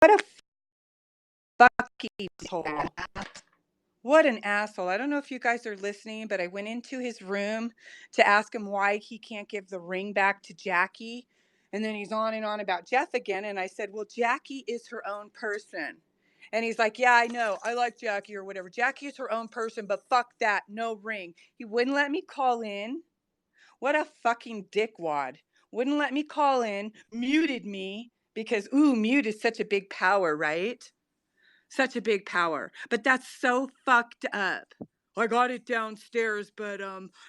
What a fucking asshole. What an asshole. I don't know if you guys are listening, but I went into his room to ask him why he can't give the ring back to Jackie. And then he's on and on about Jeff again. And I said, well, Jackie is her own person. And he's like, yeah, I know. I like Jackie or whatever. Jackie is her own person, but fuck that. No ring. He wouldn't let me call in. What a fucking dickwad. Wouldn't let me call in, muted me because, mute is such a big power, right? Such a big power. But that's so fucked up. I got it downstairs, but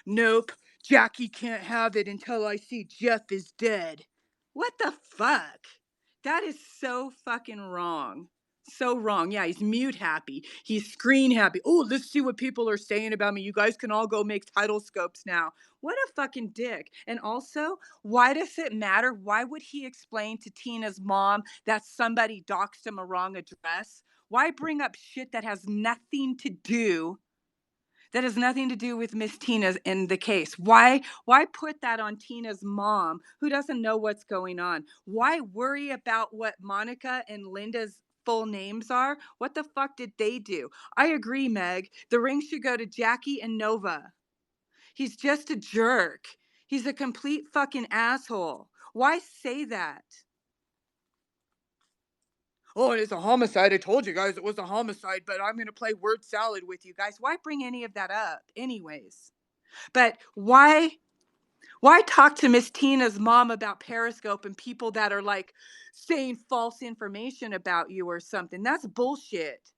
nope. Jackie can't have it until I see Jeff is dead. What the fuck? That is so fucking wrong. So wrong. Yeah, he's mute happy. He's screen happy. Oh, let's see what people are saying about me. You guys can all go make title scopes now. What a fucking dick. And also, why does it matter? Why would he explain to Tina's mom that somebody doxed him a wrong address? Why bring up shit that has nothing to do with Miss Tina in the case? Why put that on Tina's mom who doesn't know what's going on? Why worry about what Monica and Linda's full names are? What the fuck did they do? I agree, Meg. The ring should go to Jackie and Nova. He's just a jerk. He's a complete fucking asshole. Why say that? Oh, it's a homicide. I told you guys it was a homicide, but I'm going to play word salad with you guys. Why bring any of that up anyways? But why talk to Miss Tina's mom about Periscope and people that are like saying false information about you or something? That's bullshit.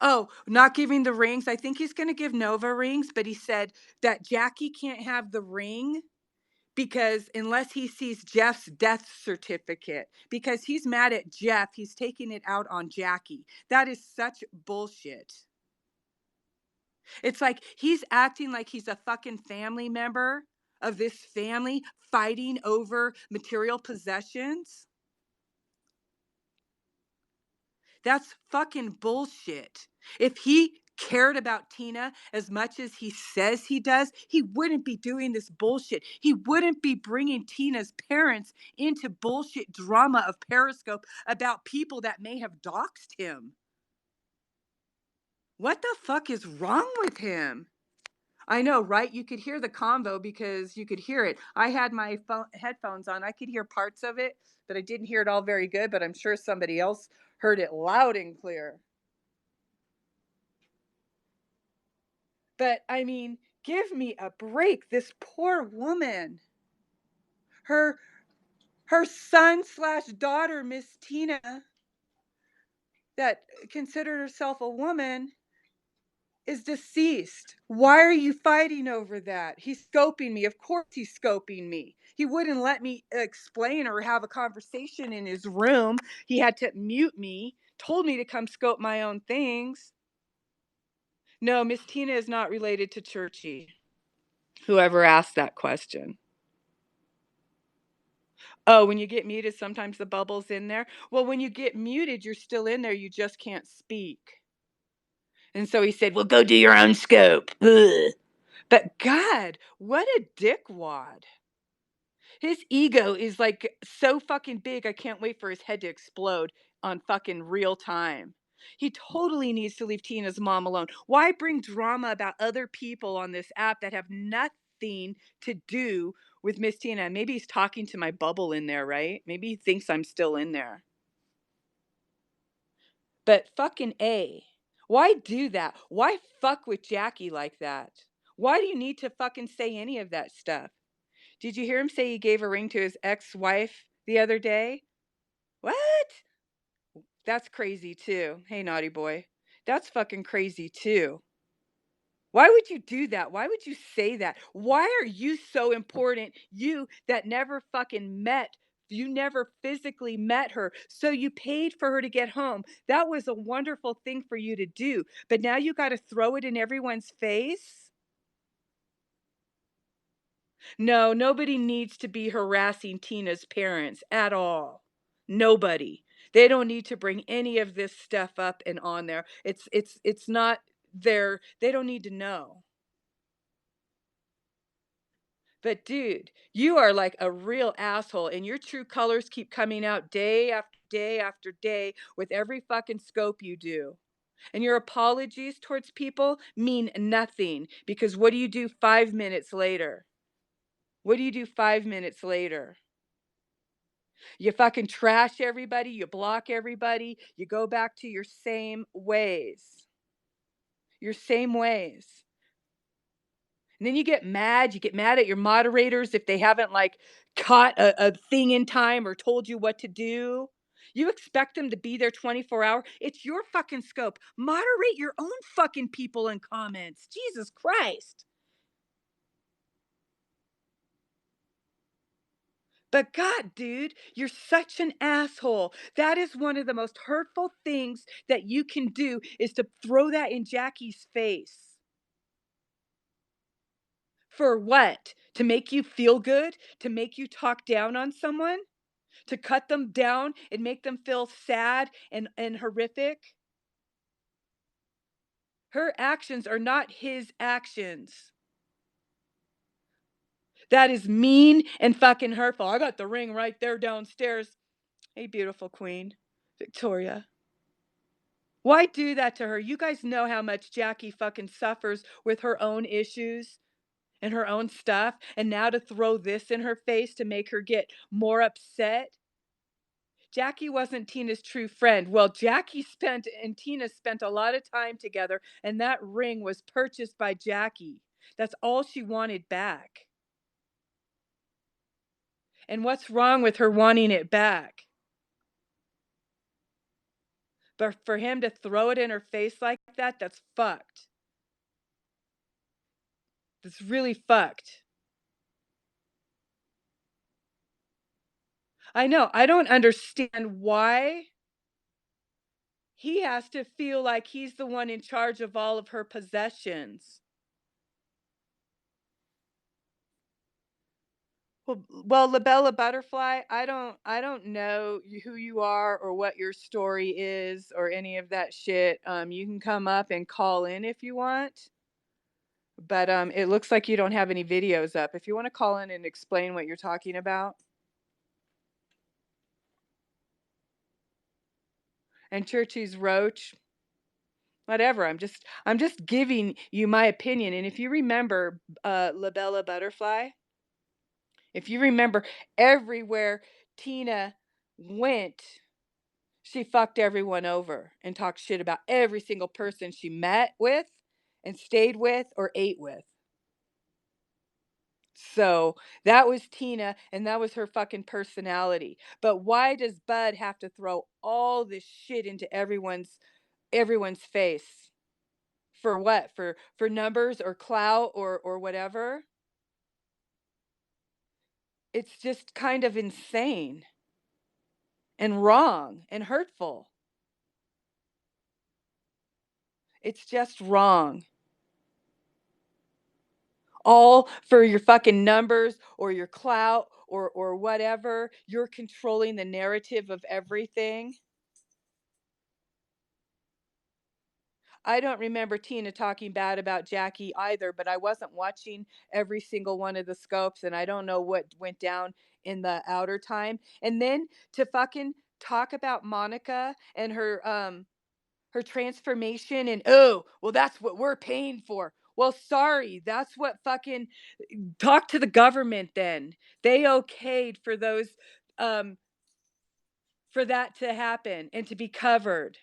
Oh, not giving the rings. I think he's going to give Nova rings, but he said that Jackie can't have the ring because unless he sees Jeff's death certificate, because he's mad at Jeff, he's taking it out on Jackie. That is such bullshit. It's like he's acting like he's a fucking family member of this family fighting over material possessions. That's fucking bullshit. If he cared about Tina as much as he says he does, he wouldn't be doing this bullshit. He wouldn't be bringing Tina's parents into bullshit drama of Periscope about people that may have doxed him. What the fuck is wrong with him? I know, right? You could hear the convo because you could hear it. I had my headphones on. I could hear parts of it, but I didn't hear it all very good, but I'm sure somebody else heard it loud and clear. But I mean, give me a break. This poor woman. Her son slash daughter, Miss Tina, that considered herself a woman, is deceased. Why are you fighting over that? He's scoping me. Of course he's scoping me. He wouldn't let me explain or have a conversation in his room. He had to mute me, told me to come scope my own things. No, Miss Tina is not related to Churchy. Whoever asked that question. Oh, when you get muted, sometimes the bubble's in there. Well, when you get muted, you're still in there. You just can't speak. And so he said, well, go do your own scope. Ugh. But God, what a dickwad. His ego is like so fucking big. I can't wait for his head to explode on fucking real time. He totally needs to leave Tina's mom alone. Why bring drama about other people on this app that have nothing to do with Miss Tina? Maybe he's talking to my bubble in there, right? Maybe he thinks I'm still in there. But fucking A. Why do that? Why fuck with Jackie like that? Why do you need to fucking say any of that stuff? Did you hear him say he gave a ring to his ex-wife the other day? What? That's crazy too. Hey, naughty boy. That's fucking crazy too. Why would you do that? Why would you say that? Why are you so important? You that never fucking met. You never physically met her. So you paid for her to get home. That was a wonderful thing for you to do. But now you got to throw it in everyone's face? No, nobody needs to be harassing Tina's parents at all. Nobody. They don't need to bring any of this stuff up and on there. It's not their, they don't need to know. But dude, you are like a real asshole, and your true colors keep coming out day after day after day with every fucking scope you do. And your apologies towards people mean nothing because what do you do 5 minutes later? What do you do 5 minutes later? You fucking trash everybody, you block everybody, you go back to your same ways. Your same ways. And then you get mad at your moderators if they haven't like caught a thing in time or told you what to do. You expect them to be there 24 hours. It's your fucking scope. Moderate your own fucking people in comments. Jesus Christ. But God, dude, you're such an asshole. That is one of the most hurtful things that you can do is to throw that in Jackie's face. For what? To make you feel good? To make you talk down on someone? To cut them down and make them feel sad and horrific? Her actions are not his actions. That is mean and fucking hurtful. I got the ring right there downstairs. Hey, beautiful queen, Victoria. Why do that to her? You guys know how much Jackie fucking suffers with her own issues and her own stuff. And now to throw this in her face to make her get more upset. Jackie wasn't Tina's true friend. Well, Jackie spent and Tina spent a lot of time together, and that ring was purchased by Jackie. That's all she wanted back. And what's wrong with her wanting it back? But for him to throw it in her face like that, that's fucked. That's really fucked. I know. I don't understand why he has to feel like he's the one in charge of all of her possessions. Well, Labella Butterfly, I don't know who you are or what your story is or any of that shit. You can come up and call in if you want, but it looks like you don't have any videos up. If you want to call in and explain what you're talking about. And Churchy's Roach, whatever. I'm just giving you my opinion. And if you remember Labella Butterfly, if you remember everywhere Tina went, she fucked everyone over and talked shit about every single person she met with and stayed with or ate with. So that was Tina and that was her fucking personality. But why does Bud have to throw all this shit into everyone's face? For what? For numbers or clout or whatever? It's just kind of insane and wrong and hurtful. It's just wrong. All for your fucking numbers or your clout or whatever. You're controlling the narrative of everything. I don't remember Tina talking bad about Jackie either, but I wasn't watching every single one of the scopes and I don't know what went down in the outer time. And then to fucking talk about Monica and her transformation and oh, well that's what we're paying for. Well, sorry, that's what fucking talk to the government then. They okayed for those um for that to happen and to be covered.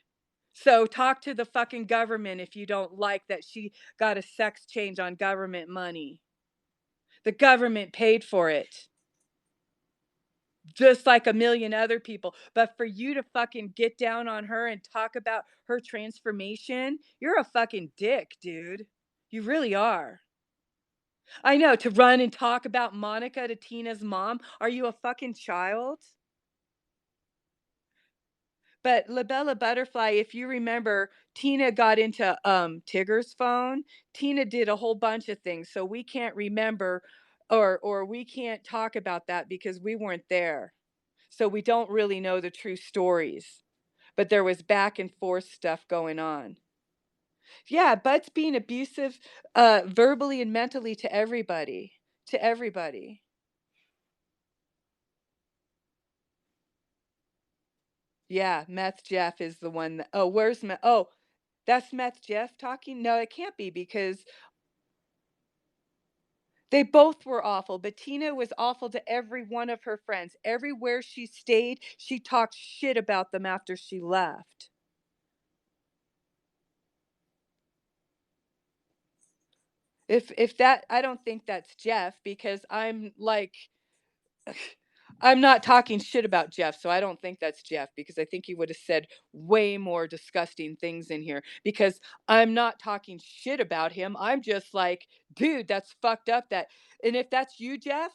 So talk to the fucking government if you don't like that she got a sex change on government money. The government paid for it. Just like a million other people. But for you to fucking get down on her and talk about her transformation, you're a fucking dick, dude. You really are. I know, to run and talk about Monica to Tina's mom. Are you a fucking child? But Labella Butterfly, if you remember, Tina got into Tigger's phone. Tina did a whole bunch of things, so we can't remember or we can't talk about that because we weren't there. So we don't really know the true stories. But there was back and forth stuff going on. Yeah, Bud's being abusive verbally and mentally to everybody. to everybody. Yeah, Meth Jeff is the one that, oh, where's Meth? Oh, that's Meth Jeff talking? No, it can't be because they both were awful, but Tina was awful to every one of her friends. Everywhere she stayed, she talked shit about them after she left. If that, I don't think that's Jeff because I'm like I'm not talking shit about Jeff, so I don't think that's Jeff because I think he would have said way more disgusting things in here because I'm not talking shit about him. I'm just like, dude, that's fucked up that. And if that's you, Jeff,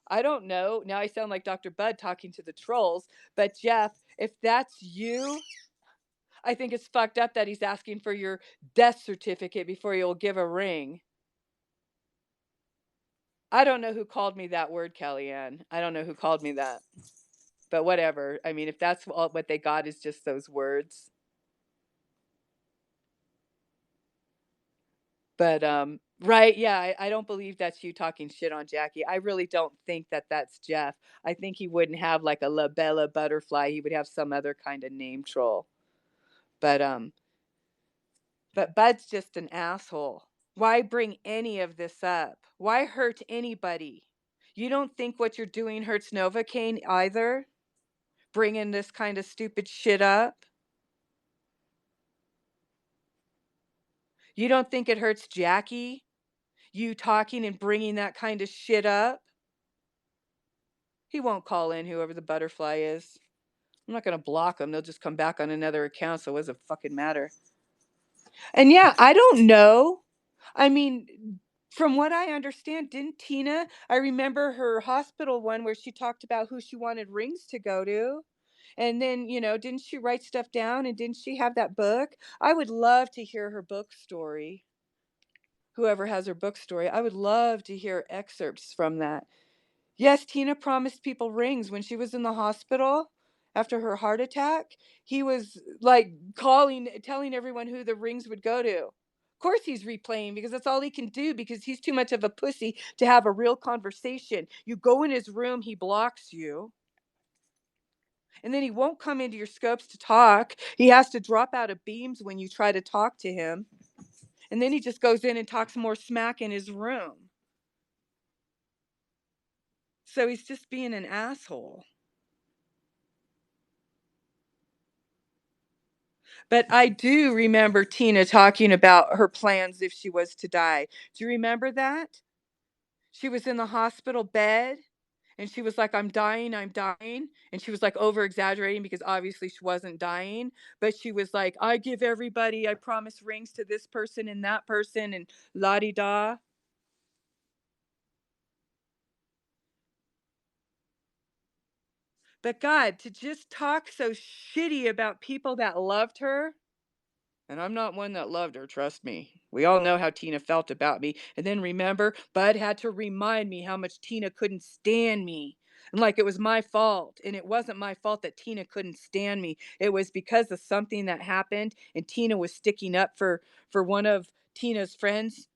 I don't know. Now I sound like Dr. Bud talking to the trolls, but Jeff, if that's you, I think it's fucked up that he's asking for your death certificate before you'll give a ring. I don't know who called me that word, Kellyanne. I don't know who called me that. But whatever. I mean, if that's all what they got is just those words. But right, yeah, I don't believe that's you talking shit on Jackie. I really don't think that that's Jeff. I think he wouldn't have like a La Bella butterfly. He would have some other kind of name troll. But Bud's just an asshole. Why bring any of this up? Why hurt anybody? You don't think what you're doing hurts Novocaine either? Bringing this kind of stupid shit up? You don't think it hurts Jackie? You talking and bringing that kind of shit up? He won't call in whoever the butterfly is. I'm not going to block them. They'll just come back on another account, so what does it fucking matter? And yeah, I don't know. I mean, from what I understand, didn't Tina, I remember her hospital one where she talked about who she wanted rings to go to. And then, didn't she write stuff down and didn't she have that book? I would love to hear her book story. Whoever has her book story, I would love to hear excerpts from that. Yes, Tina promised people rings when she was in the hospital after her heart attack. He was like telling everyone who the rings would go to. Of course, he's replaying because that's all he can do because he's too much of a pussy to have a real conversation. You go in his room, he blocks you. And then he won't come into your scopes to talk. He has to drop out of beams when you try to talk to him. And then he just goes in and talks more smack in his room. So he's just being an asshole. But I do remember Tina talking about her plans if she was to die. Do you remember that? She was in the hospital bed and she was like, I'm dying, I'm dying. And she was like over exaggerating because obviously she wasn't dying. But she was like, I promise rings to this person and that person and la di da. But God, to just talk so shitty about people that loved her. And I'm not one that loved her, trust me. We all know how Tina felt about me. And then remember, Bud had to remind me how much Tina couldn't stand me. And like it was my fault. And it wasn't my fault that Tina couldn't stand me. It was because of something that happened and Tina was sticking up for one of Tina's friends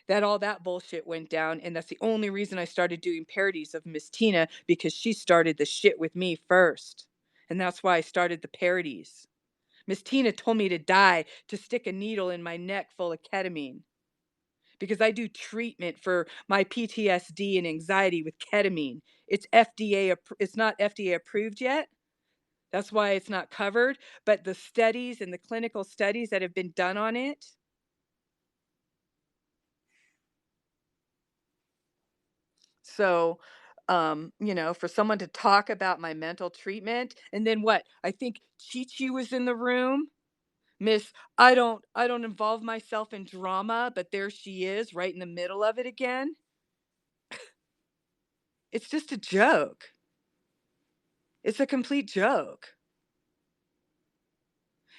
that all that bullshit went down. And that's the only reason I started doing parodies of Miss Tina because she started the shit with me first. And that's why I started the parodies. Miss Tina told me to die to stick a needle in my neck full of ketamine because I do treatment for my PTSD and anxiety with ketamine. It's not FDA approved yet. That's why it's not covered, but the studies and the clinical studies that have been done on it. So, for someone to talk about my mental treatment and then what? I think Chi Chi was in the room. Miss, I don't involve myself in drama, but there she is right in the middle of it again. It's just a joke. It's a complete joke.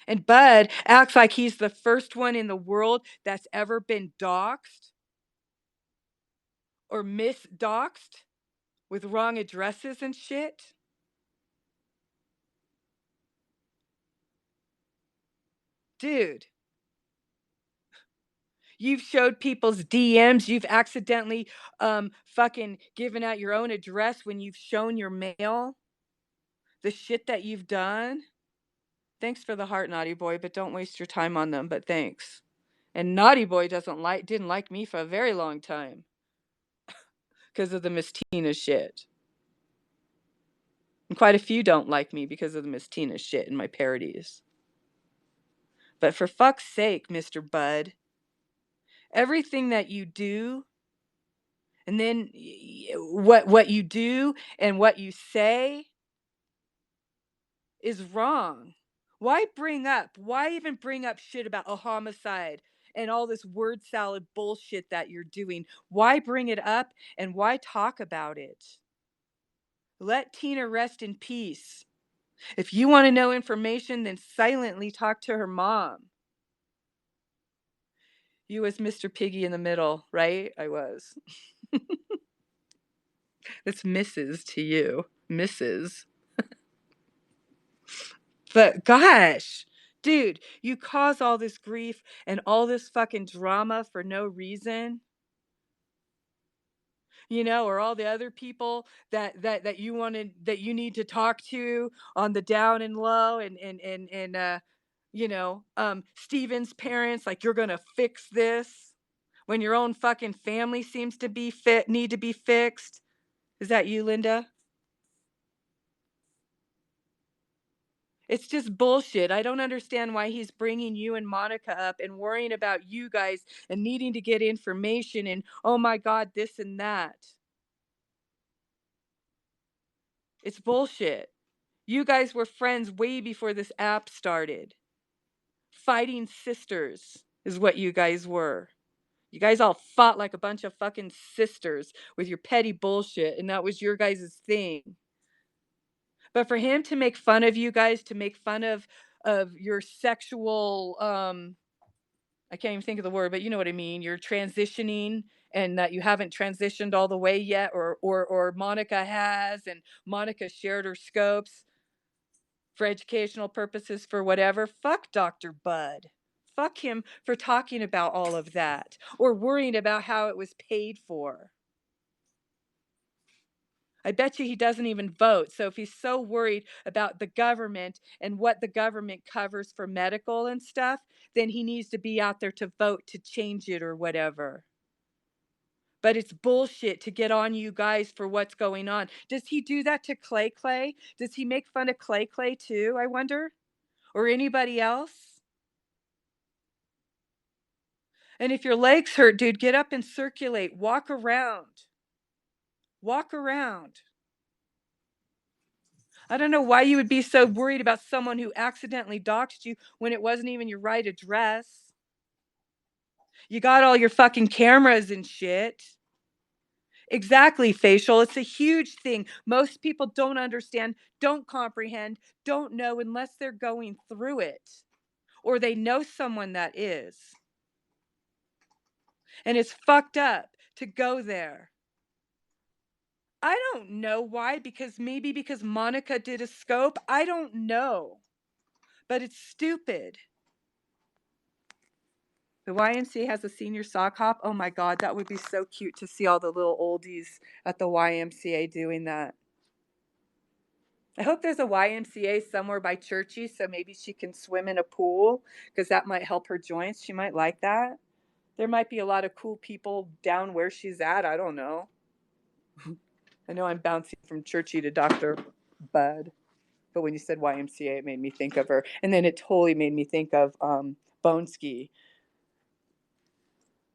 And Bud acts like he's the first one in the world that's ever been doxxed or misdoxed with wrong addresses and shit. Dude, You've showed people's DMs. You've accidentally fucking given out your own address when you've shown your mail. The shit that you've done. Thanks for the heart, Naughty Boy, but don't waste your time on them, but thanks. And Naughty Boy didn't like me for a very long time because of the Miss Tina shit. And quite a few don't like me because of the Miss Tina shit in my parodies. But for fuck's sake, Mr. Bud, everything that you do, and then what you do and what you say is wrong. Why even bring up shit about a homicide and all this word salad bullshit that you're doing? Why bring it up and why talk about it? Let Tina rest in peace. If you want to know information, then silently talk to her mom. You was Mr. Piggy in the middle, right? I was. It's Mrs. to you. Mrs. But gosh, dude, you cause all this grief and all this fucking drama for no reason. Or all the other people that you wanted that you need to talk to on the down and low and Steven's parents, like, you're gonna fix this when your own fucking family seems to be need to be fixed. Is that you, Linda? It's just bullshit. I don't understand why he's bringing you and Monica up and worrying about you guys and needing to get information and, oh my God, this and that. It's bullshit. You guys were friends way before this app started. Fighting sisters is what you guys were. You guys all fought like a bunch of fucking sisters with your petty bullshit, and that was your guys' thing. But for him to make fun of you guys, to make fun of your sexual I can't even think of the word, but you know what I mean. You're transitioning and that you haven't transitioned all the way yet, or Monica has, and Monica shared her scopes for educational purposes for whatever. Fuck Dr. Bud. Fuck him for talking about all of that or worrying about how it was paid for. I bet you he doesn't even vote. So if he's so worried about the government and what the government covers for medical and stuff, then he needs to be out there to vote to change it or whatever. But it's bullshit to get on you guys for what's going on. Does he do that to Clay Clay? Does he make fun of Clay Clay too, I wonder? Or anybody else? And if your legs hurt, dude, get up and circulate. Walk around. Walk around. I don't know why you would be so worried about someone who accidentally doxed you when it wasn't even your right address. You got all your fucking cameras and shit. Exactly, facial. It's a huge thing. Most people don't understand, don't comprehend, don't know unless they're going through it or they know someone that is. And it's fucked up to go there. I don't know why, because Monica did a scope. I don't know. But it's stupid. The YMCA has a senior sock hop. Oh my God, that would be so cute to see all the little oldies at the YMCA doing that. I hope there's a YMCA somewhere by Churchy so maybe she can swim in a pool because that might help her joints. She might like that. There might be a lot of cool people down where she's at. I don't know. I know I'm bouncing from Churchy to Dr. Bud. But when you said YMCA, it made me think of her. And then it totally made me think of Boneski.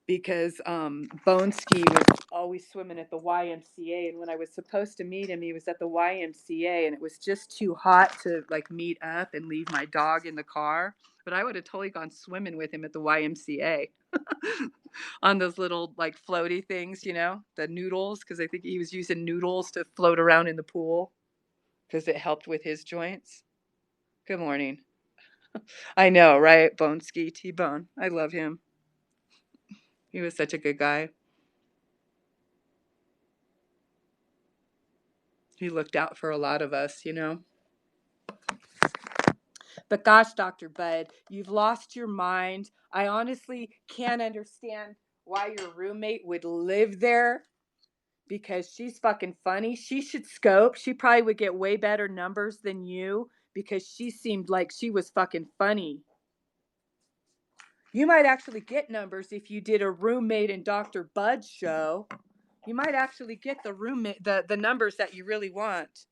Because Boneski was always swimming at the YMCA. And when I was supposed to meet him, he was at the YMCA. And it was just too hot to like meet up and leave my dog in the car. But I would have totally gone swimming with him at the YMCA. On those little like floaty things, the noodles. Because I think he was using noodles to float around in the pool. Because it helped with his joints. Good morning. I know, right? Boneski, T-Bone. I love him. He was such a good guy. He looked out for a lot of us. But gosh, Dr. Bud, you've lost your mind. I honestly can't understand why your roommate would live there because she's fucking funny. She should scope. She probably would get way better numbers than you because she seemed like she was fucking funny. You might actually get numbers if you did a roommate and Dr. Bud show. You might actually get the roommate the numbers that you really want.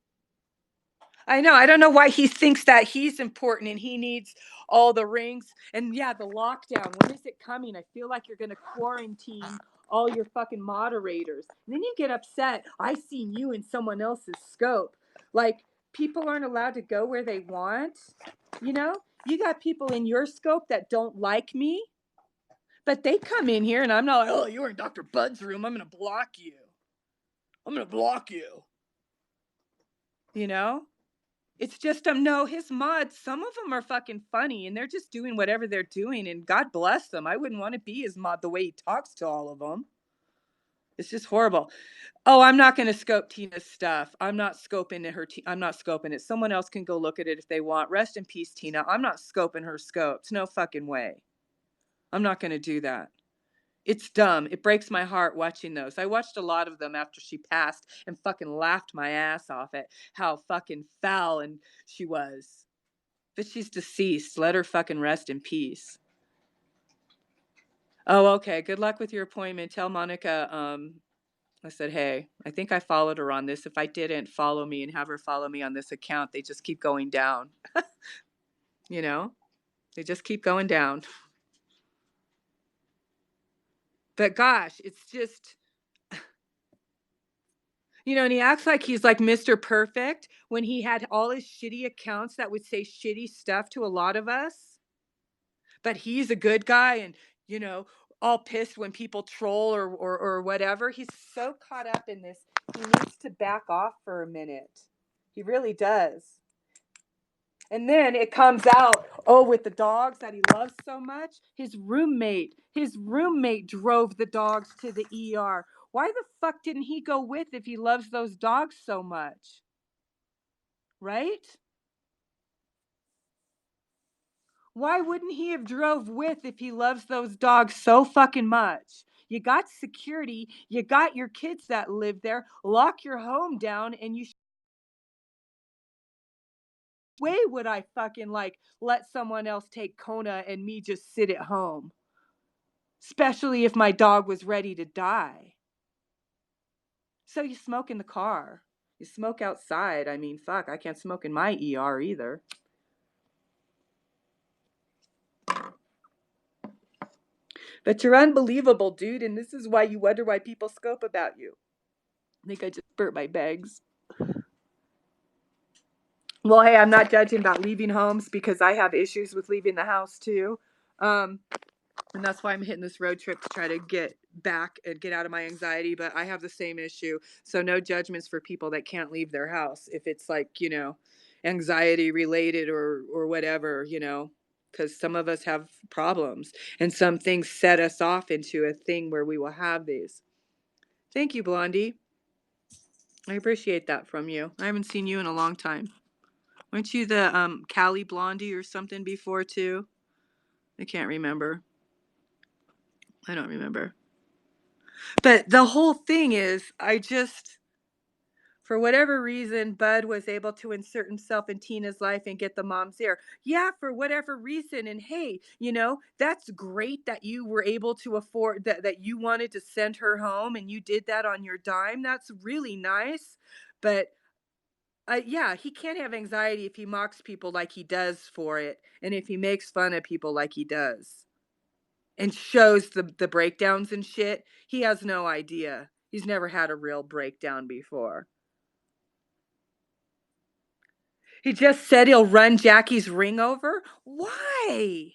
I know. I don't know why he thinks that he's important and he needs all the rings. And yeah, the lockdown. When is it coming? I feel like you're going to quarantine all your fucking moderators. And then you get upset. I seen you in someone else's scope. Like, people aren't allowed to go where they want. You know, you got people in your scope that don't like me, but they come in here and I'm not like, oh, you're in Dr. Bud's room. I'm going to block you. I'm going to block you. You know? It's just no, his mods, some of them are fucking funny and they're just doing whatever they're doing and God bless them. I wouldn't want to be his mod the way he talks to all of them. It's just horrible. Oh, I'm not going to scope Tina's stuff. I'm not scoping her. I'm not scoping it. Someone else can go look at it if they want. Rest in peace, Tina. I'm not scoping her scopes. No fucking way. I'm not going to do that. It's dumb. It breaks my heart watching those. I watched a lot of them after she passed and fucking laughed my ass off at how fucking foul and she was. But she's deceased. Let her fucking rest in peace. Oh, okay. Good luck with your appointment. Tell Monica, I said, hey, I think I followed her on this. If I didn't, follow me and have her follow me on this account. They just keep going down. You know? They just keep going down. But gosh, it's just, you know, and he acts like he's like Mr. Perfect when he had all his shitty accounts that would say shitty stuff to a lot of us. But he's a good guy and, you know, all pissed when people troll or whatever. He's so caught up in this. He needs to back off for a minute. He really does. And then it comes out, oh, with the dogs that he loves so much, his roommate drove the dogs to the ER. Why the fuck didn't he go with if he loves those dogs so much? Right? Why wouldn't he have drove with if he loves those dogs so fucking much? You got security, you got your kids that live there, lock your home down, and you way would I fucking like let someone else take Kona and me just sit at home? Especially if my dog was ready to die. So you smoke in the car. You smoke outside. I mean, fuck, I can't smoke in my ER either. But you're unbelievable, dude, and this is why you wonder why people scope about you. I think I just burnt my bags. Well, hey, I'm not judging about leaving homes because I have issues with leaving the house too. And that's why I'm hitting this road trip to try to get back and get out of my anxiety. But I have the same issue. So no judgments for people that can't leave their house. If it's like, you know, anxiety related or whatever, you know, because some of us have problems and some things set us off into a thing where we will have these. Thank you, Blondie. I appreciate that from you. I haven't seen you in a long time. Weren't you the Cali Blondie or something before too? I can't remember. I don't remember. But the whole thing is, for whatever reason, Bud was able to insert himself in Tina's life and get the mom's ear. Yeah, for whatever reason. And hey, you know, that's great that you were able to afford that you wanted to send her home and you did that on your dime. That's really nice. But yeah, he can't have anxiety if he mocks people like he does for it, and if he makes fun of people like he does, and shows the breakdowns and shit. He has no idea. He's never had a real breakdown before. He just said he'll run Jackie's ring over. Why?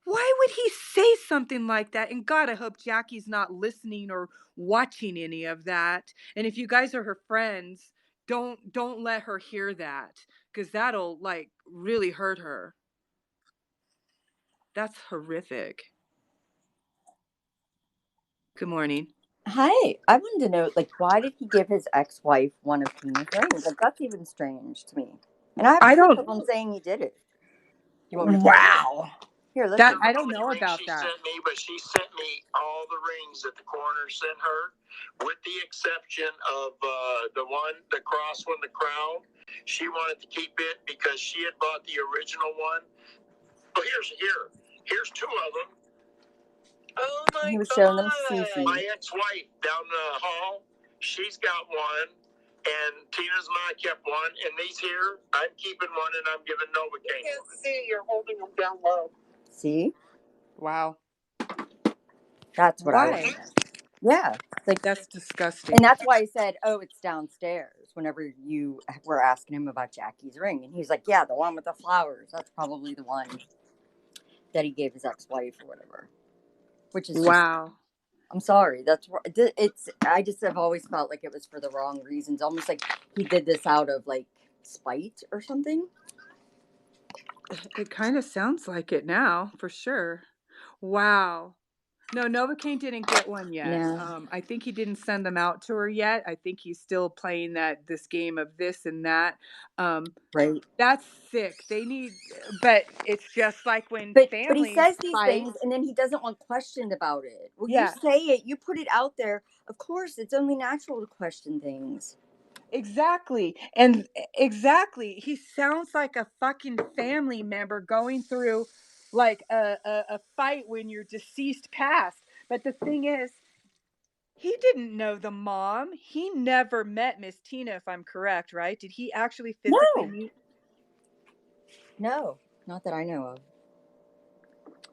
Why would he say something like that? And God, I hope Jackie's not listening or watching any of that. And if you guys are her friends, don't let her hear that because that'll like really hurt her. That's horrific. Good morning. Hi, I wanted to know, like, why did he give his ex-wife one of Tina's rings? Like, that's even strange to me. And I have a I hard don't time saying he did it. You want me to play it? Wow. Here, That listen. I don't How many know rings about she that. sent me, but she sent me all the rings that the coroner sent her, with the exception of the cross one, the crown. She wanted to keep it because she had bought the original one. But here's two of them. Oh my He was God! showing them to Cece. My ex-wife down the hall, she's got one, and Tina's mom kept one, and these here, I'm keeping one, and I'm giving Novocaine. You can't see, you're holding them down low. See? Wow. That's what I was. Why? Yeah. Like, That's disgusting. and that's why I said, oh, it's downstairs whenever you were asking him about Jackie's ring. And he's like, yeah, the one with the flowers. That's probably the one that he gave his ex-wife or whatever. Which is just, Wow. I'm sorry. That's it's. I just have always felt like it was for the wrong reasons. Almost like he did this out of like spite or something. It kind of sounds like it now, for sure. Wow. No, Novocaine didn't get one yet. No. I think he didn't send them out to her yet. I think he's still playing this game of this and that. Right. That's sick. They need, but it's just like when But he families says these fight. things and then he doesn't want questioned about it. Well, Yeah, you say it, you put it out there. Of course, it's only natural to question things. exactly. And exactly. He sounds like a fucking family member going through like a fight when your deceased passed. But the thing is, he didn't know the mom. He never met Miss Tina, if I'm correct, right? Did he actually physically No. meet? No, not that I know of.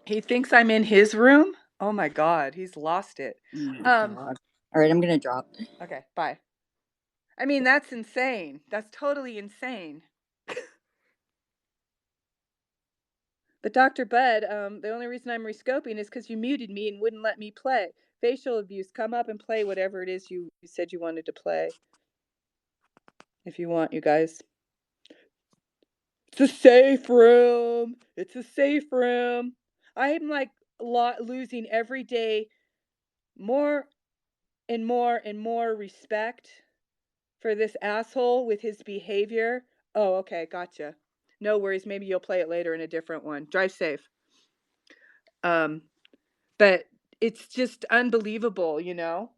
He thinks I'm in his room? Oh my God, he's lost it. Oh my God. All right, I'm going to drop. Okay, bye. I mean, that's insane. That's totally insane. But Dr. Bud, the only reason I'm rescoping is because you muted me and wouldn't let me play. Facial abuse, come up and play whatever it is you said you wanted to play. If you want, you guys. It's a safe room. It's a safe room. I'm like losing every day more and more and more respect for this asshole with his behavior. Oh, okay, gotcha. No worries. Maybe you'll play it later in a different one. Drive safe. But it's just unbelievable, you know.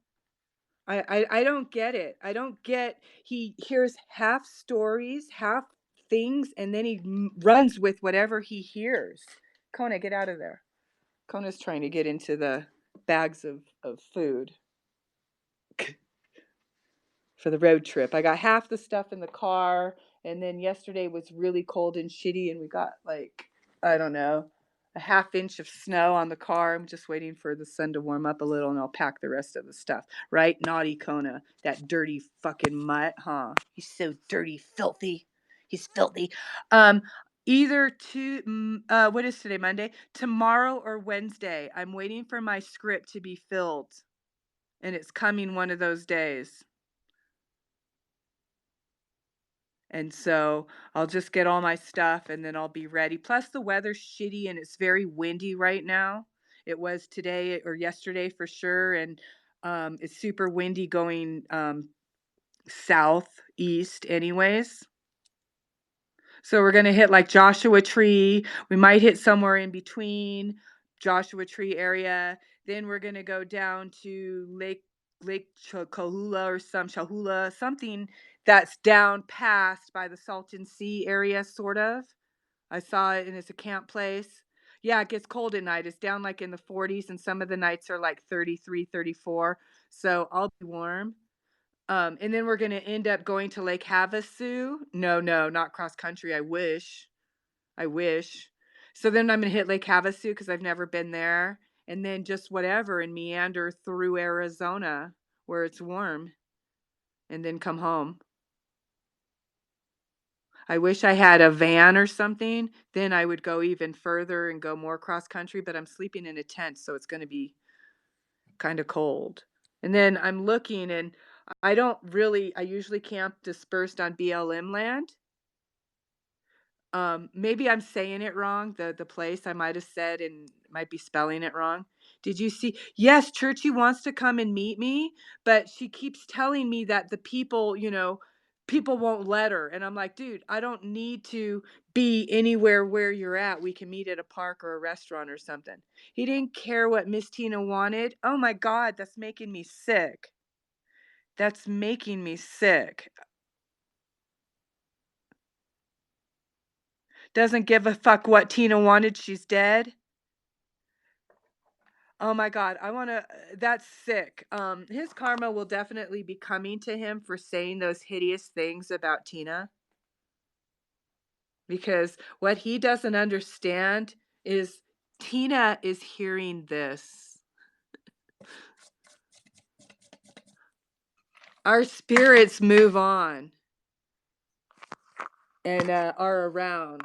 I don't get it. I don't get. He hears half stories, half things, and then he runs with whatever he hears. Kona, get out of there. Kona's trying to get into the bags of food for the road trip. I got half the stuff in the car, and then yesterday was really cold and shitty, and we got like, I don't know, a half inch of snow on the car. I'm just waiting for the sun to warm up a little, and I'll pack the rest of the stuff. Right? Naughty Kona, that dirty fucking mutt, huh? He's so dirty, filthy. He's filthy. Either what is today, Monday? Tomorrow or Wednesday. I'm waiting for my script to be filled, and it's coming one of those days. And so I'll just get all my stuff and then I'll be ready. Plus, the weather's shitty and it's very windy right now. It was today or yesterday for sure. And it's super windy going southeast, anyways. So we're going to hit like Joshua Tree. We might hit somewhere in between Joshua Tree area. Then we're going to go down to Lake Kahula or Shahula, something that's down past by the Salton Sea area, sort of. I saw it and it's a camp place. Yeah, it gets cold at night. It's down like in the 40s and some of the nights are like 33, 34. So I'll be warm. And then we're going to end up going to Lake Havasu. No, not cross country. I wish. So then I'm going to hit Lake Havasu because I've never been there. And then just whatever and meander through Arizona where it's warm and then come home. I wish I had a van or something. Then I would go even further and go more cross country, but I'm sleeping in a tent, so it's going to be kind of cold. And then I'm looking and I usually camp dispersed on BLM land. Maybe I'm saying it wrong. The place I might have said and might be spelling it wrong. Did you see? Yes, Churchy wants to come and meet me, but she keeps telling me that the people, people won't let her. And I'm like, dude, I don't need to be anywhere where you're at. We can meet at a park or a restaurant or something. He didn't care what Miss Tina wanted. Oh my God, that's making me sick. That's making me sick. Doesn't give a fuck what Tina wanted. She's dead. Oh my God, that's sick. His karma will definitely be coming to him for saying those hideous things about Tina. Because what he doesn't understand is Tina is hearing this. Our spirits move on and are around.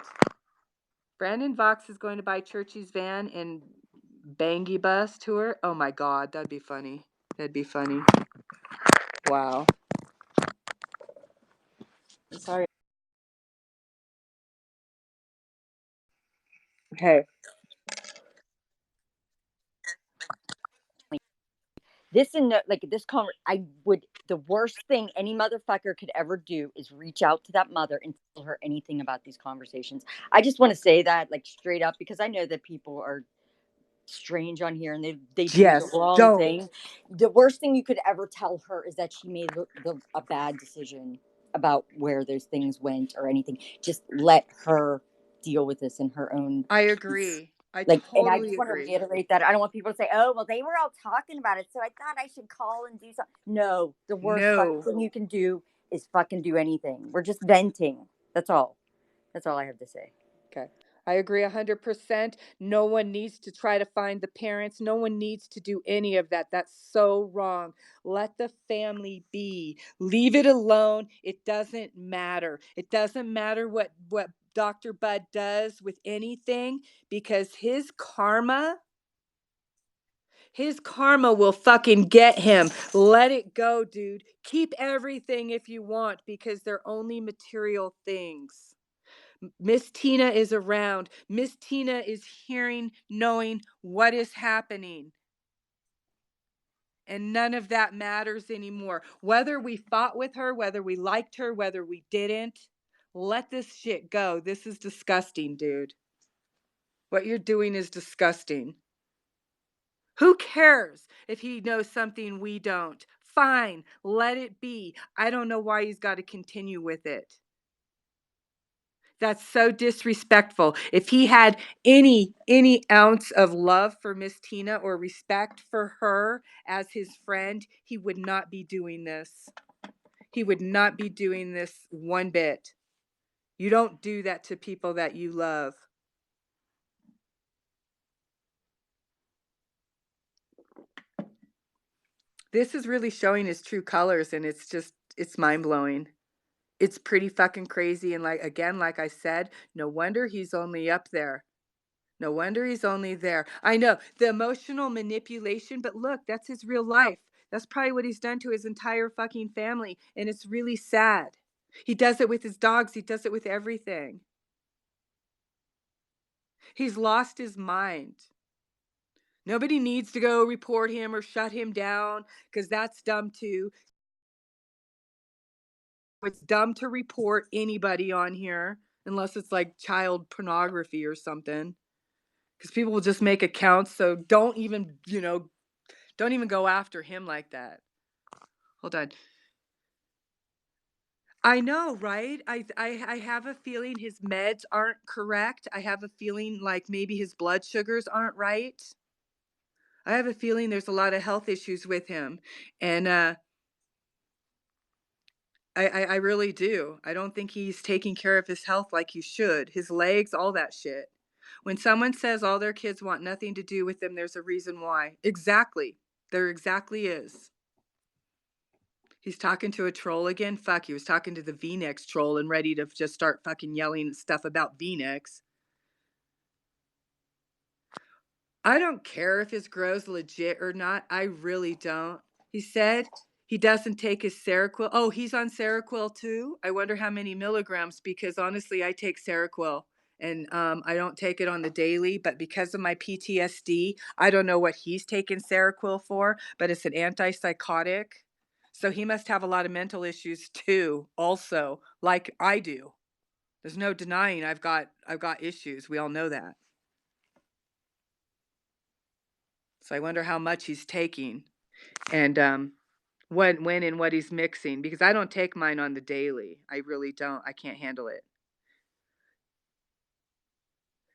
Brandon Vox is going to buy Churchy's van and Bangy Bus tour. Oh my God, that'd be funny. That'd be funny. Wow. I'm sorry. Hey. This and like this I would, the worst thing any motherfucker could ever do is reach out to that mother and tell her anything about these conversations. I just want to say that like straight up, because I know that people are strange on here and they do the Yes, wrong don't. thing. The worst thing you could ever tell her is that she made a bad decision about where those things went or anything. Just let her deal with this in her own. I agree. I Like, and I totally just want to agree. reiterate that I don't want people to say, "Oh, well, they were all talking about it, so I thought I should call and do something." No, the worst fucking No. thing you can do is fucking do anything. We're just venting. That's all. That's all I have to say. Okay. I agree 100%. No one needs to try to find the parents. No one needs to do any of that. That's so wrong. Let the family be. Leave it alone. It doesn't matter. It doesn't matter what Dr. Bud does with anything because his karma will fucking get him. Let it go, dude. Keep everything if you want because they're only material things. Miss Tina is around. Miss Tina is hearing, knowing what is happening. And none of that matters anymore. Whether we fought with her, whether we liked her, whether we didn't, let this shit go. This is disgusting, dude. What you're doing is disgusting. Who cares if he knows something we don't? Fine, let it be. I don't know why he's got to continue with it. That's so disrespectful. If he had any ounce of love for Miss Tina or respect for her as his friend, he would not be doing this. He would not be doing this one bit. You don't do that to people that you love. This is really showing his true colors and it's mind-blowing. It's pretty fucking crazy and like I said, no wonder he's only up there. No wonder he's only there. I know the emotional manipulation, but look, that's his real life. That's probably what he's done to his entire fucking family. And it's really sad. He does it with his dogs. He does it with everything. He's lost his mind. Nobody needs to go report him or shut him down because that's dumb too. It's dumb to report anybody on here unless it's like child pornography or something. Because people will just make accounts. So don't even, don't even go after him like that. Hold on. I know, right? I have a feeling his meds aren't correct. I have a feeling like maybe his blood sugars aren't right. I have a feeling there's a lot of health issues with him. And I really do. I don't think he's taking care of his health like he should. His legs, all that shit. When someone says all their kids want nothing to do with them, there's a reason why. Exactly. There exactly is. He's talking to a troll again? Fuck, he was talking to the V-Nex troll and ready to just start fucking yelling stuff about V-Nex. I don't care if his grow's legit or not. I really don't. He said he doesn't take his Seroquel. Oh, he's on Seroquel too? I wonder how many milligrams because honestly, I take Seroquel and I don't take it on the daily, but because of my PTSD, I don't know what he's taking Seroquel for, but it's an antipsychotic. So he must have a lot of mental issues too, also, like I do. There's no denying I've got issues. We all know that. So I wonder how much he's taking and when and what he's mixing, because I don't take mine on the daily. I really don't. I can't handle it.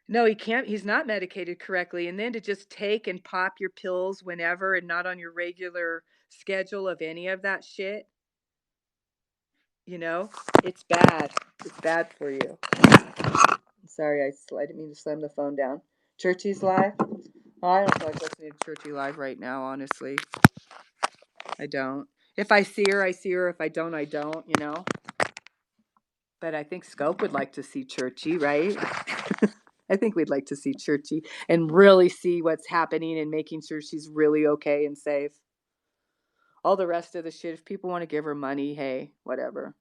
No, he can't. He's not medicated correctly. And then to just take and pop your pills whenever and not on your regular schedule of any of that shit, you know, it's bad. It's bad for you. Sorry, I didn't mean to slam the phone down. Churchy's live? Oh, I don't feel like listening to Churchy live right now, honestly. I don't. If I see her, I see her. If I don't, I don't, you know. But I think Scope would like to see Churchy, right? I think we'd like to see Churchy and really see what's happening and making sure she's really okay and safe. All the rest of the shit, if people want to give her money, hey, whatever.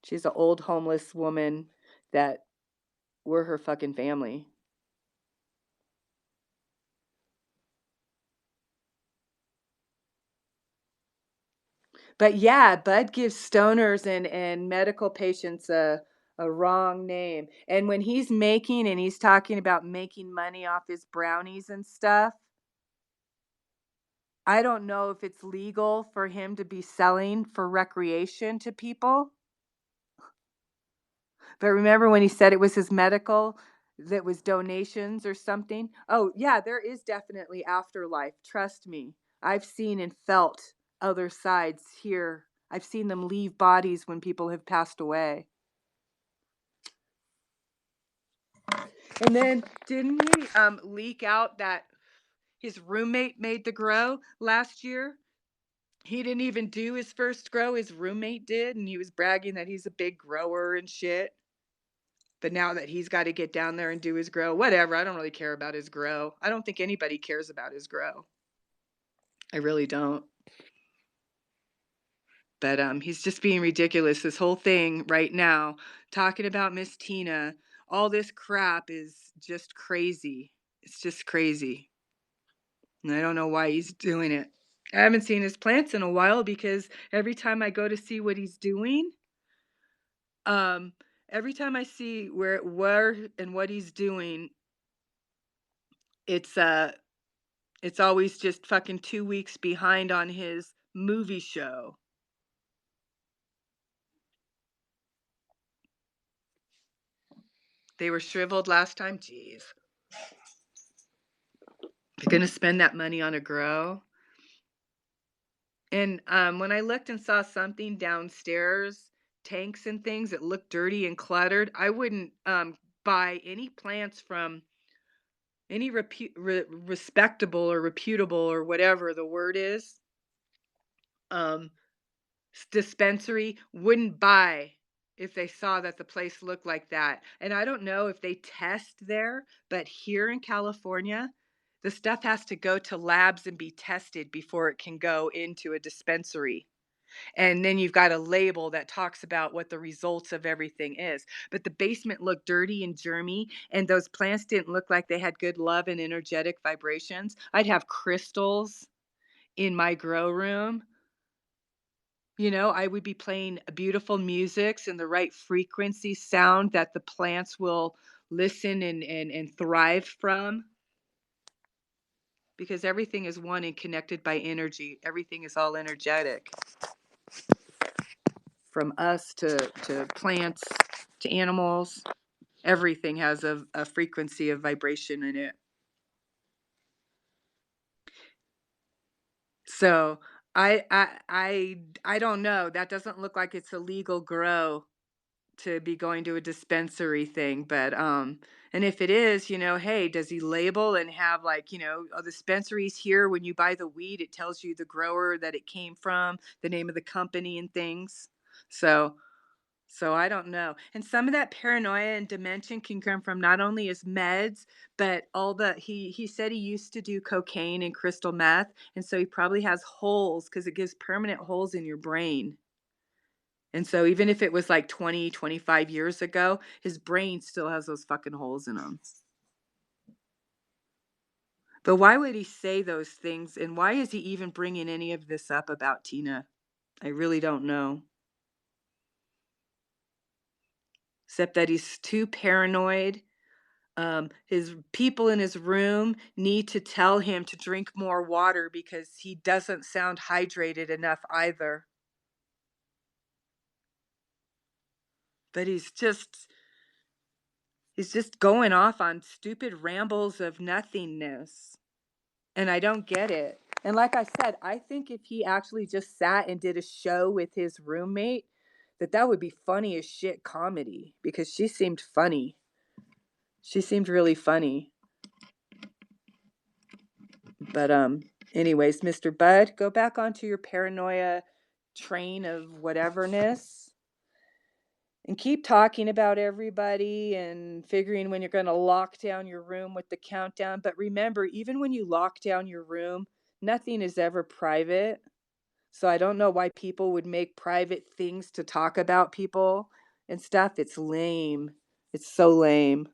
She's an old homeless woman that we're her fucking family. But yeah, Bud gives stoners and medical patients a wrong name. And when he's making and he's talking about making money off his brownies and stuff, I don't know if it's legal for him to be selling for recreation to people. But remember when he said it was his medical, that was donations or something? Oh, yeah, there is definitely afterlife. Trust me. I've seen and felt other sides here. I've seen them leave bodies when people have passed away. And then didn't he leak out that his roommate made the grow last year? He didn't even do his first grow. His roommate did, and he was bragging that he's a big grower and shit. But now that he's got to get down there and do his grow, whatever. I don't really care about his grow. I don't think anybody cares about his grow. I really don't. But he's just being ridiculous. This whole thing right now, talking about Miss Tina, all this crap is just crazy. It's just crazy. And I don't know why he's doing it. I haven't seen his plants in a while because every time I go to see what he's doing, um, every time I see where and what he's doing, it's it's always just fucking 2 weeks behind on his movie show. They were shriveled last time. Jeez. They're gonna spend that money on a grow. And when I looked and saw something downstairs, tanks and things that looked dirty and cluttered, I wouldn't buy any plants from any respectable or reputable or whatever the word is um, dispensary. Wouldn't buy if they saw that the place looked like that. And I don't know if they test there, but here in California, the stuff has to go to labs and be tested before it can go into a dispensary. And then you've got a label that talks about what the results of everything is. But the basement looked dirty and germy, and those plants didn't look like they had good love and energetic vibrations. I'd have crystals in my grow room. You know, I would be playing beautiful musics and the right frequency sound that the plants will listen and thrive from, because everything is one and connected by energy. Everything is all energetic. From us to plants to animals, everything has a frequency of vibration in it. So I don't know. That doesn't look like it's a legal grow to be going to a dispensary thing, but and if it is, you know, hey, does he label and have like, you know, dispensaries here, when you buy the weed it tells you the grower that it came from, the name of the company and things. So I don't know. And some of that paranoia and dementia can come from not only his meds, but all the he said he used to do cocaine and crystal meth, and so he probably has holes because it gives permanent holes in your brain. And so even if it was like 20, 25 years ago, his brain still has those fucking holes in them. But why would he say those things? And why is he even bringing any of this up about Tina? I really don't know. Except that he's too paranoid. His people in his room need to tell him to drink more water because he doesn't sound hydrated enough either. But he's just going off on stupid rambles of nothingness. And I don't get it. And like I said, I think if he actually just sat and did a show with his roommate, that would be funny as shit comedy, because she seemed funny. She seemed really funny. But anyways, Mr. Bud, go back onto your paranoia train of whateverness and keep talking about everybody and figuring when you're going to lock down your room with the countdown. But remember, even when you lock down your room, nothing is ever private. So I don't know why people would make private things to talk about people and stuff. It's lame. It's so lame.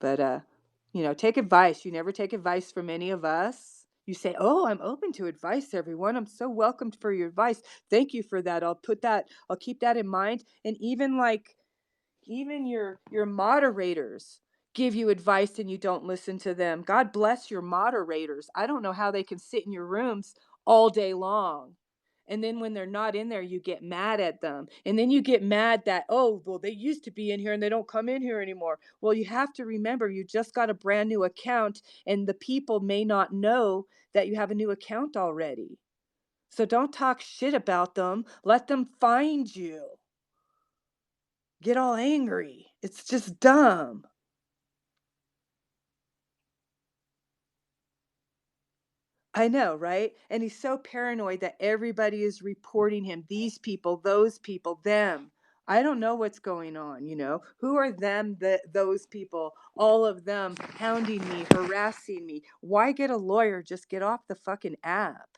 But take advice. You never take advice from any of us. You say, "Oh, I'm open to advice, everyone. I'm so welcomed for your advice. Thank you for that. I'll keep that in mind." And even your moderators give you advice and you don't listen to them. God bless your moderators. I don't know how they can sit in your rooms all day long. And then when they're not in there, you get mad at them. And then you get mad that, "Oh, well, they used to be in here and they don't come in here anymore." Well, you have to remember you just got a brand new account and the people may not know that you have a new account already. So don't talk shit about them. Let them find you. Get all angry. It's just dumb. I know, right? And he's so paranoid that everybody is reporting him. These people, those people, them. I don't know what's going on, Who are them, those people? All of them hounding me, harassing me. Why get a lawyer? Just get off the fucking app.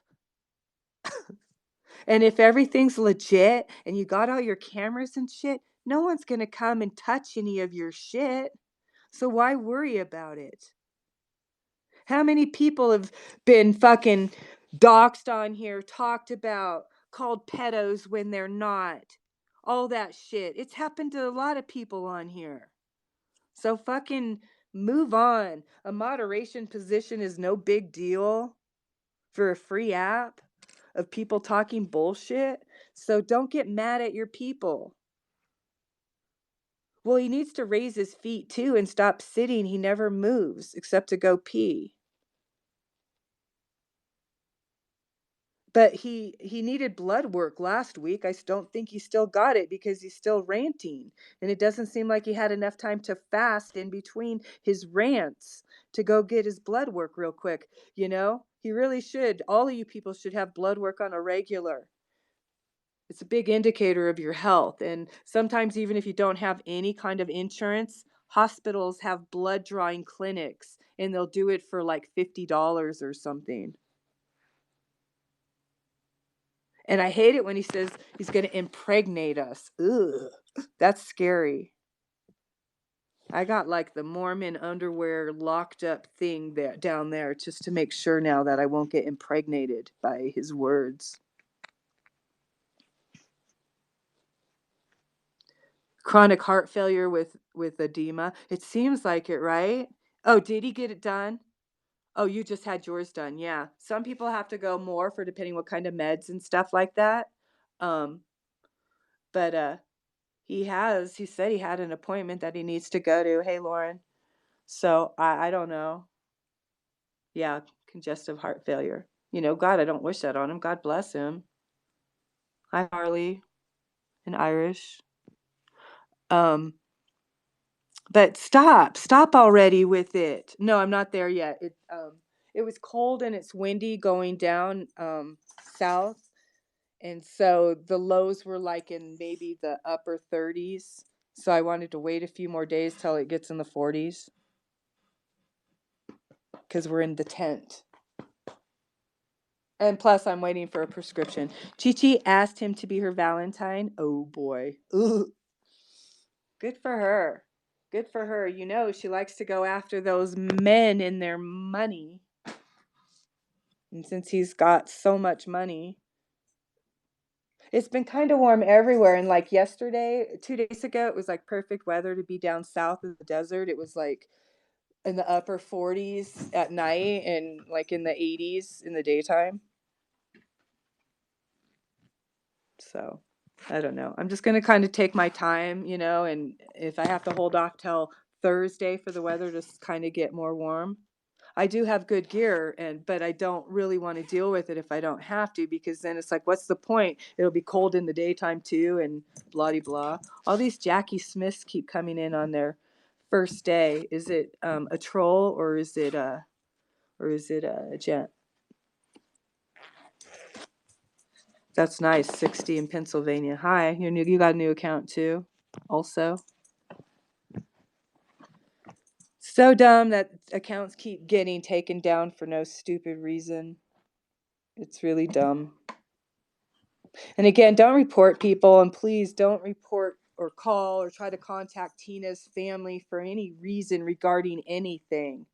And if everything's legit and you got all your cameras and shit, no one's going to come and touch any of your shit. So why worry about it? How many people have been fucking doxxed on here, talked about, called pedos when they're not? All that shit. It's happened to a lot of people on here. So fucking move on. A moderation position is no big deal for a free app of people talking bullshit. So don't get mad at your people. Well, he needs to raise his feet too and stop sitting. He never moves except to go pee. But he needed blood work last week. I don't think he still got it because he's still ranting. And it doesn't seem like he had enough time to fast in between his rants to go get his blood work real quick. He really should. All of you people should have blood work on a regular. It's a big indicator of your health. And sometimes even if you don't have any kind of insurance, hospitals have blood drawing clinics and they'll do it for like $50 or something. And I hate it when he says he's going to impregnate us. Ugh, that's scary. I got like the Mormon underwear locked up thing down there just to make sure now that I won't get impregnated by his words. Chronic heart failure with edema. It seems like it, right? Oh, did he get it done? Oh, you just had yours done. Yeah. Some people have to go more for depending what kind of meds and stuff like that. Um, but he said he had an appointment that he needs to go to. Hey, Lauren. So I don't know. Yeah, congestive heart failure. God, I don't wish that on him. God bless him. Hi, Harley, in Irish. But stop already with it. No, I'm not there yet. It was cold and it's windy going down south. And so the lows were like in maybe the upper 30s. So I wanted to wait a few more days till it gets in the 40s. Because we're in the tent. And plus, I'm waiting for a prescription. Chi asked him to be her Valentine. Oh, boy. Ugh. Good for her. Good for her. You know, she likes to go after those men and their money. And since he's got so much money, it's been kind of warm everywhere. And like yesterday, 2 days ago, it was like perfect weather to be down south of the desert. It was like in the upper 40s at night and like in the 80s in the daytime. So I don't know. I'm just going to kind of take my time, you know, and if I have to hold off till Thursday for the weather to kind of get more warm. I do have good gear, but I don't really want to deal with it if I don't have to, because then it's like, what's the point? It'll be cold in the daytime too, and blah de blah. All these Jackie Smiths keep coming in on their first day. Is it a troll or is it a gent? That's nice. 60 in Pennsylvania. Hi, you got a new account too, also. So dumb that accounts keep getting taken down for no stupid reason. It's really dumb. And again, don't report people, and please don't report or call or try to contact Tina's family for any reason regarding anything,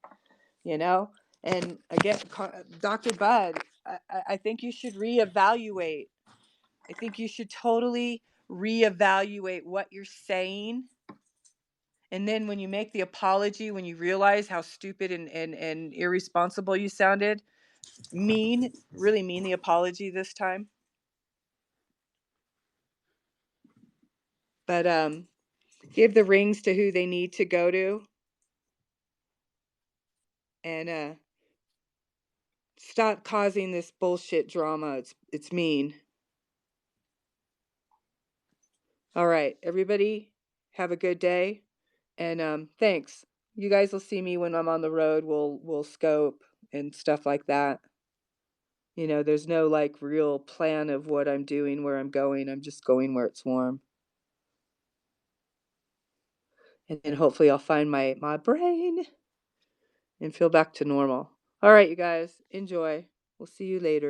you know? And again, Dr. Bud, I think you should reevaluate. I think you should totally reevaluate what you're saying. And then when you make the apology, when you realize how stupid and irresponsible you sounded, really mean the apology this time. But give the rings to who they need to go to, and stop causing this bullshit drama. It's mean. All right, everybody, have a good day, and thanks. You guys will see me when I'm on the road. We'll scope and stuff like that. You know, there's no like real plan of what I'm doing, where I'm going. I'm just going where it's warm. And then hopefully I'll find my brain and feel back to normal. All right, you guys, enjoy. We'll see you later.